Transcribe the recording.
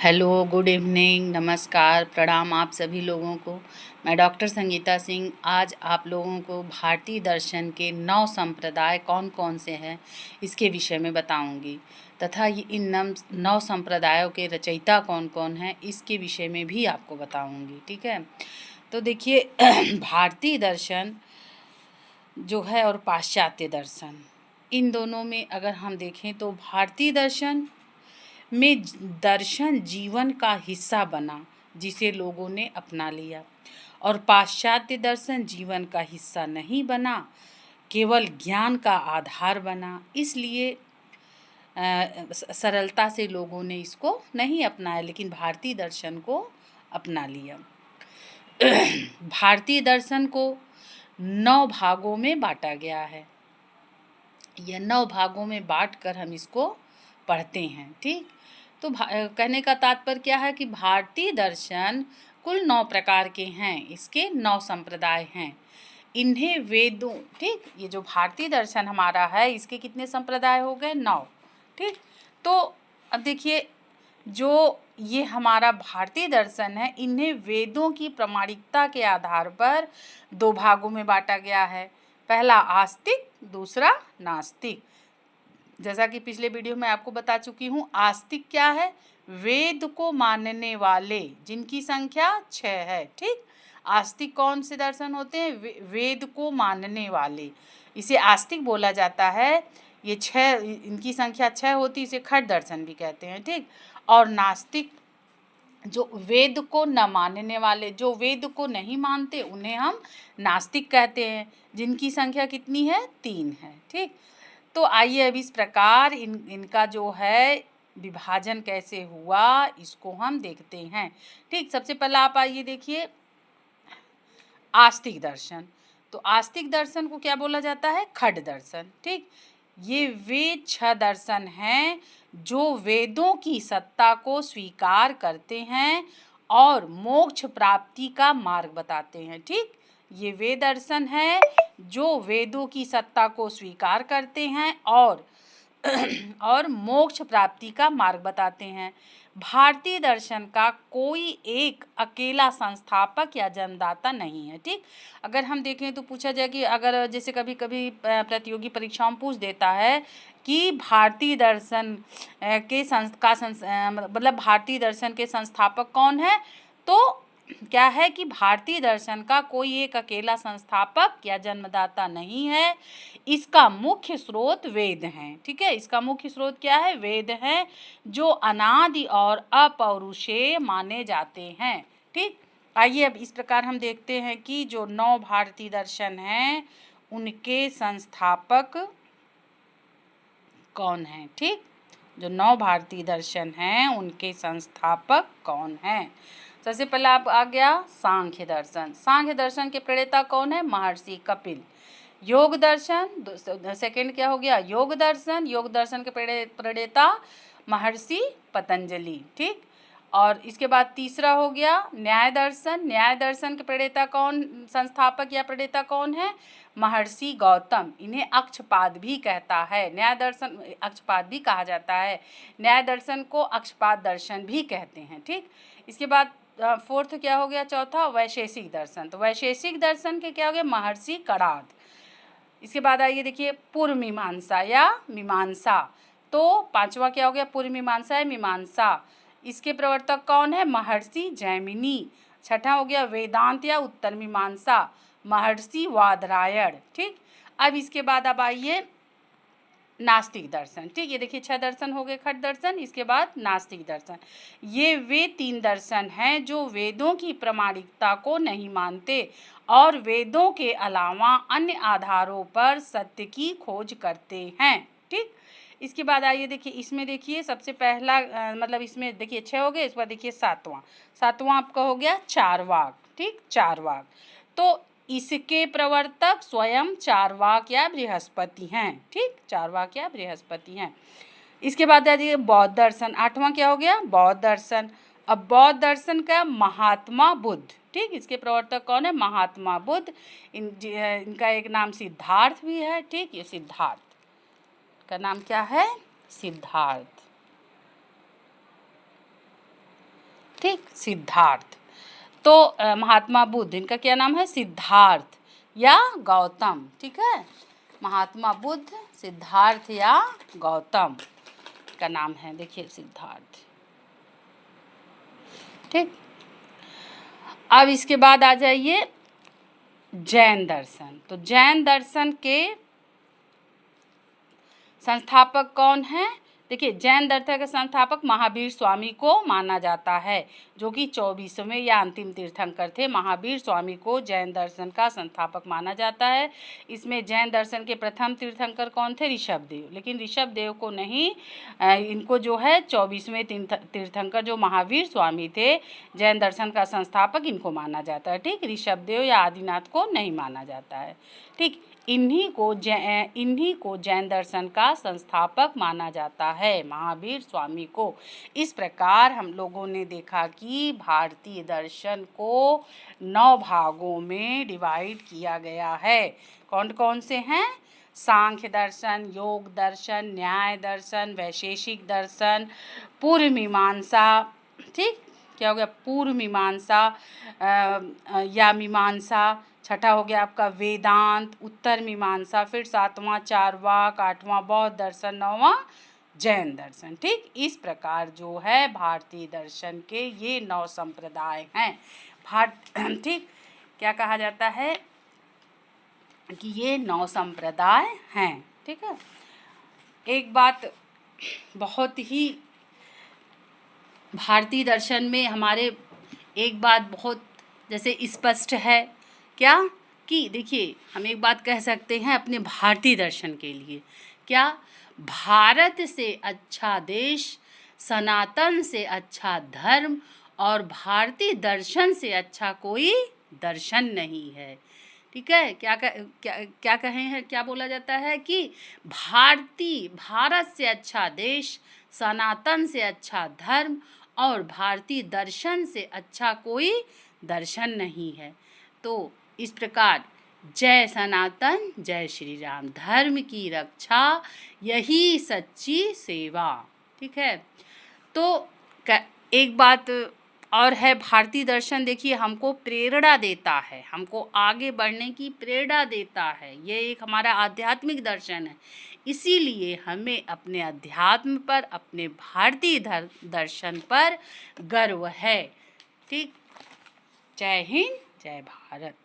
Hello, good evening, नमस्कार, प्रणाम आप सभी लोगों को। मैं डॉक्टर संगीता सिंह आज आप लोगों को भारतीय दर्शन के 9 संप्रदाय कौन कौन से हैं इसके विषय में बताऊंगी तथा ये इन 9 संप्रदायों के रचयिता कौन कौन हैं इसके विषय में भी आपको बताऊंगी। ठीक है, तो देखिए भारतीय दर्शन जो है और पाश्चात्य दर्शन, इन दोनों में अगर हम देखें तो भारतीय दर्शन में दर्शन जीवन का हिस्सा बना जिसे लोगों ने अपना लिया, और पाश्चात्य दर्शन जीवन का हिस्सा नहीं बना, केवल ज्ञान का आधार बना। इसलिए सरलता से लोगों ने इसको नहीं अपनाया, लेकिन भारतीय दर्शन को अपना लिया। भारतीय दर्शन को 9 भागों में बांटा गया है। यह 9 भागों में बांटकर हम इसको पढ़ते हैं। ठीक, तो कहने का तात्पर्य क्या है कि भारतीय दर्शन कुल 9 प्रकार के हैं, इसके 9 संप्रदाय हैं। इन्हें वेदों, ठीक, ये जो भारतीय दर्शन हमारा है इसके कितने संप्रदाय हो गए? 9। ठीक, तो अब देखिए जो ये हमारा भारतीय दर्शन है इन्हें वेदों की प्रामाणिकता के आधार पर 2 भागों में बांटा गया है। पहला आस्तिक, दूसरा नास्तिक। जैसा कि पिछले वीडियो में आपको बता चुकी हूँ, आस्तिक क्या है? वेद को मानने वाले जिनकी संख्या 6 है। ठीक, आस्तिक कौन से दर्शन होते हैं? वेद को मानने वाले, इसे आस्तिक बोला जाता है। ये 6, इनकी संख्या 6 होती, इसे खट दर्शन भी कहते हैं। ठीक, और नास्तिक जो वेद को न मानने वाले, जो वेद को नहीं मानते, उन्हें हम नास्तिक कहते हैं, जिनकी संख्या कितनी है? 3 है। ठीक, तो आइए अब इस प्रकार इनका जो है विभाजन कैसे हुआ इसको हम देखते हैं। ठीक, सबसे पहला आप आइए देखिए आस्तिक दर्शन। तो आस्तिक दर्शन को क्या बोला जाता है? खट दर्शन। ठीक, ये वे 6 दर्शन हैं जो वेदों की सत्ता को स्वीकार करते हैं और मोक्ष प्राप्ति का मार्ग बताते हैं। ठीक, ये वे दर्शन है जो वेदों की सत्ता को स्वीकार करते हैं और मोक्ष प्राप्ति का मार्ग बताते हैं। भारतीय दर्शन का कोई एक अकेला संस्थापक या जन्मदाता नहीं है। ठीक, अगर हम देखें तो पूछा जाए कि अगर जैसे कभी कभी प्रतियोगी परीक्षाओं में पूछ देता है कि भारतीय दर्शन के मतलब भारतीय दर्शन के संस्थापक कौन है, तो क्या है कि भारतीय दर्शन का कोई एक अकेला संस्थापक या जन्मदाता नहीं है। इसका मुख्य स्रोत वेद हैं। ठीक है, इसका मुख्य स्रोत क्या है? वेद हैं, जो अनादि और अपौरुषेय माने जाते हैं। ठीक, आइए अब इस प्रकार हम देखते हैं कि जो 9 भारतीय दर्शन हैं उनके संस्थापक कौन हैं। ठीक, जो 9 भारतीय दर्शन हैं उनके संस्थापक कौन हैं? सबसे पहला आप आ गया सांख्य दर्शन। सांख्य दर्शन के प्रणेता कौन है? महर्षि कपिल। योग दर्शन, सेकंड क्या हो गया? योग दर्शन। योग दर्शन के प्रणेता महर्षि पतंजलि। ठीक, और इसके बाद तीसरा हो गया न्याय दर्शन। न्याय दर्शन के प्रणेता कौन, संस्थापक या प्रणेता कौन है? महर्षि गौतम। इन्हें अक्षपाद भी कहता है। न्याय दर्शन अक्षपाद भी कहा जाता है। न्याय दर्शन को अक्षपाद दर्शन भी कहते हैं। ठीक, इसके बाद फोर्थ क्या हो गया? चौथा वैशेषिक दर्शन। तो वैशेषिक दर्शन के क्या हो गए? महर्षि कणाद। इसके बाद आइए देखिए पूर्व मीमांसा या मीमांसा। तो पांचवा क्या हो गया? पूर्व मीमांसा या मीमांसा। इसके प्रवर्तक कौन है? महर्षि जैमिनी। छठा हो गया वेदांत या उत्तर मीमांसा, महर्षि वादरायण। ठीक, अब इसके बाद अब आइए नास्तिक दर्शन। ठीक, ये देखिए 6 दर्शन हो गए खट दर्शन। इसके बाद नास्तिक दर्शन, ये वे 3 दर्शन हैं जो वेदों की प्रामाणिकता को नहीं मानते और वेदों के अलावा अन्य आधारों पर सत्य की खोज करते हैं। ठीक, इसके बाद आइए देखिए इसमें देखिए सबसे पहला मतलब इसमें देखिए 6 हो गए। इस बार देखिए सातवां आपका हो गया चारवाक। ठीक, चारवाक, तो इसके प्रवर्तक स्वयं चारवाक या बृहस्पति हैं। ठीक, चारवाक या बृहस्पति हैं। इसके बाद आ जाइए बौद्ध दर्शन। 8वां क्या हो गया? बौद्ध दर्शन। अब बौद्ध दर्शन का महात्मा बुद्ध। ठीक, इसके प्रवर्तक कौन है? महात्मा बुद्ध। इनका एक नाम सिद्धार्थ भी है। ठीक, ये सिद्धार्थ का नाम क्या है? सिद्धार्थ। ठीक, सिद्धार्थ। तो महात्मा बुद्ध, इनका क्या नाम है? सिद्धार्थ या गौतम। ठीक है, महात्मा बुद्ध, सिद्धार्थ या गौतम का नाम है। देखिए सिद्धार्थ। ठीक, अब इसके बाद आ जाइए जैन दर्शन। तो जैन दर्शन के संस्थापक कौन हैं? देखिए, जैन दर्शन के संस्थापक महावीर स्वामी को माना जाता है, जो कि 24वें या अंतिम तीर्थंकर थे। महावीर स्वामी को जैन दर्शन का संस्थापक माना जाता है। इसमें जैन दर्शन के प्रथम तीर्थंकर कौन थे? ऋषभदेव। लेकिन ऋषभदेव को नहीं, इनको जो है 24वें तीर्थंकर जो महावीर स्वामी थे, जैन दर्शन का संस्थापक, इनको माना जाता है। ठीक, ऋषभदेव या आदिनाथ को नहीं माना जाता है। ठीक, इन्हीं को जैन दर्शन का संस्थापक माना जाता है, महावीर स्वामी को। इस प्रकार हम लोगों ने देखा कि भारतीय दर्शन को 9 भागों में डिवाइड किया गया है। कौन कौन से हैं? सांख्य दर्शन, योग दर्शन, न्याय दर्शन, वैशेषिक दर्शन, पूर्व मीमांसा। ठीक, क्या हो गया? पूर्व मीमांसा या मीमांसा। छठा हो गया आपका वेदांत, उत्तर मीमांसा, फिर 7वां चारवाक, 8वां बौद्ध दर्शन, 9वां जैन दर्शन। ठीक, इस प्रकार जो है भारतीय दर्शन के ये 9 संप्रदाय हैं। ठीक, क्या कहा जाता है कि ये 9 संप्रदाय हैं। ठीक है, एक बात बहुत ही भारतीय दर्शन में हमारे एक बात बहुत जैसे स्पष्ट है, क्या कि देखिए, हम एक बात कह सकते हैं अपने भारतीय दर्शन के लिए, क्या? भारत से अच्छा देश, सनातन से अच्छा धर्म और भारतीय दर्शन से अच्छा कोई दर्शन नहीं है। ठीक है, क्या कहे हैं, क्या बोला जाता है कि भारत से अच्छा देश, सनातन से अच्छा धर्म और भारतीय दर्शन से अच्छा कोई दर्शन नहीं है। तो इस प्रकार जय सनातन, जय श्री राम, धर्म की रक्षा यही सच्ची सेवा। ठीक है, तो एक बात और है, भारतीय दर्शन देखिए हमको प्रेरणा देता है, हमको आगे बढ़ने की प्रेरणा देता है। ये एक हमारा आध्यात्मिक दर्शन है, इसीलिए हमें अपने अध्यात्म पर, अपने भारतीय दर्शन पर गर्व है। ठीक, जय हिंद, जय भारत।